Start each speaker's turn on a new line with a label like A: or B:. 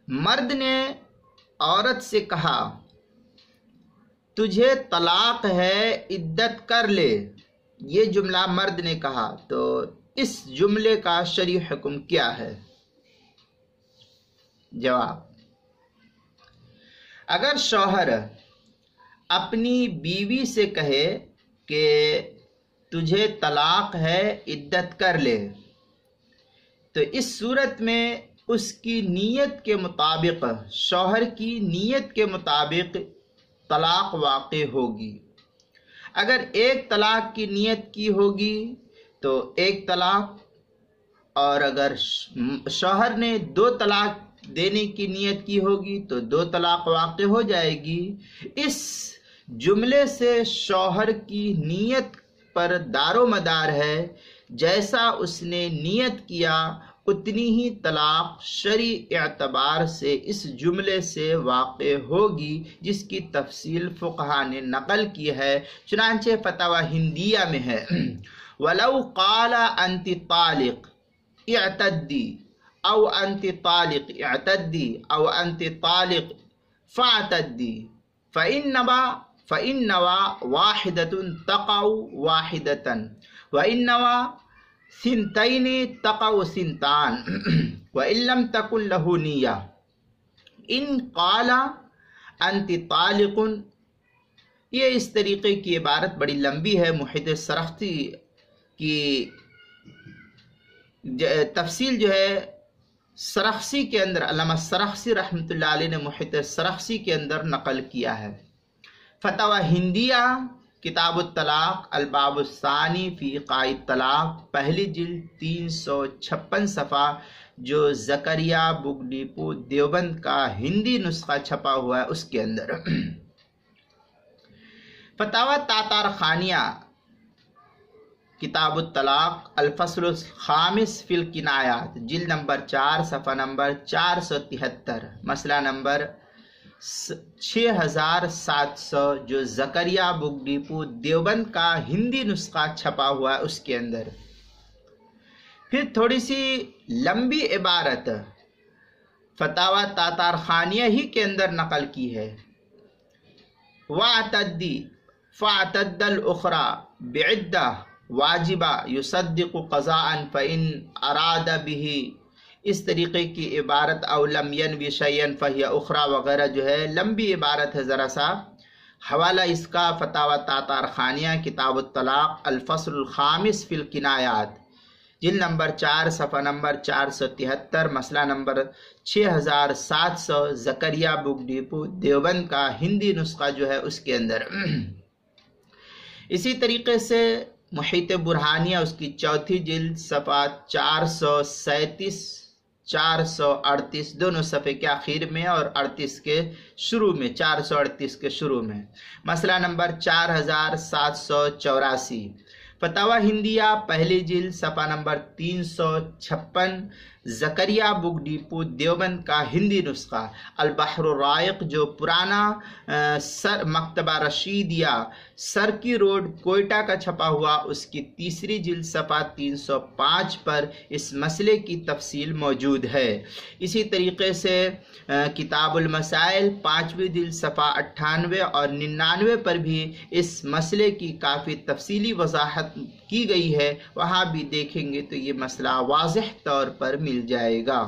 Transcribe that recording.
A: مرد نے عورت سے کہا تجھے طلاق ہے عدت کر لے، یہ جملہ مرد نے کہا، تو اس جملے کا شرعی حکم کیا ہے؟ جواب: اگر شوہر اپنی بیوی سے کہے کہ تجھے طلاق ہے عدت کر لے، تو اس صورت میں اس کی نیت کے مطابق، شوہر کی نیت کے مطابق طلاق واقع ہوگی۔ اگر ایک طلاق کی نیت کی ہوگی تو ایک طلاق، اور اگر شوہر نے 2 طلاق دینے کی نیت کی ہوگی تو 2 طلاق واقع ہو جائے گی۔ اس جملے سے شوہر کی نیت پر دار و مدار ہے، جیسا اس نے نیت کیا اتنی ہی طلاق شرعی اعتبار سے اس جملے سے واقع ہوگی، جس کی تفصیل فقہا نے نقل کی ہے۔ چنانچہ فتاوی ہندیہ میں ہے وَلَوْ قَالَ أَنْتِ طَالِقٌ اعْتَدِّي او انت طالق اعتدی او انت طالق فاعتدی فإن نوى واحدة تقع واحدة وإن نوى ثنتين تقع ثنتان وإن لم تكن له نية ان قال انت طالق۔ یہ اس طریقے کی عبارت بڑی لمبی ہے، محیط سرخسی کی تفصیل جو ہے سرخسی کے اندر، علامہ سرخسی رحمۃ اللہ علیہ نے محیط سرخسی کے اندر نقل کیا ہے۔ فتاوی ہندیہ کتاب الطلاق الباب الثانی فی قواعد الطلاق، پہلی جلد 356 صفحہ، جو زکریا بک ڈپو دیوبند کا ہندی نسخہ چھپا ہوا ہے، اس کے اندر۔ فتاوی تاتار خانیہ کتاب الطلاق الفصل الخامس فی الکنایات، جلد نمبر 4 صفحہ نمبر 473، مسئلہ نمبر 6700، جو زکریا بک ڈپو دیوبند کا ہندی نسخہ چھپا ہوا ہے، اس کے اندر۔ پھر تھوڑی سی لمبی عبارت فتاوی تاتار خانیہ ہی کے اندر نقل کی ہے وَاعْتَدِّ فَاعْتَدَّ الْأُخْرَى بِعِدَّةٍ واجبہ یصدق قضاء فإن اراد به، اس طریقے کی عبارت او لم ینوی شیئا فہی اخرى وغیرہ جو ہے لمبی عبارت ہے، ذرا سا حوالہ اس کا فتاوی تاتار خانیہ کتاب الطلاق الفصل الخامس فی الکنایات، جلد نمبر 4 صفحہ نمبر 473، مسئلہ نمبر 6700، زکریا بک ڈپو دیوبند کا ہندی نسخہ جو ہے اس کے اندر۔ اسی طریقے سے محیط برہانیہ اس کی 4تھی جلد صفحہ 437 438، دونوں صفحے کے آخر میں اور 38 کے شروع میں، 438 کے شروع میں، مسئلہ نمبر 4784۔ فتاوی ہندیہ پہلی جلد صفحہ نمبر 356، زکریا بک ڈپو دیوبند کا ہندی نسخہ البحر الرائق، جو پرانا مکتبہ رشیدیہ سرکی روڈ کوئٹہ کا چھپا ہوا، اس کی 3ری جلد صفحہ 305 پر اس مسئلے کی تفصیل موجود ہے۔ اسی طریقے سے کتاب المسائل 5ویں جلد صفحہ 98 اور 99 پر بھی اس مسئلے کی کافی تفصیلی وضاحت کی گئی ہے، وہاں بھی دیکھیں گے تو یہ مسئلہ واضح طور پر مل جائے گا۔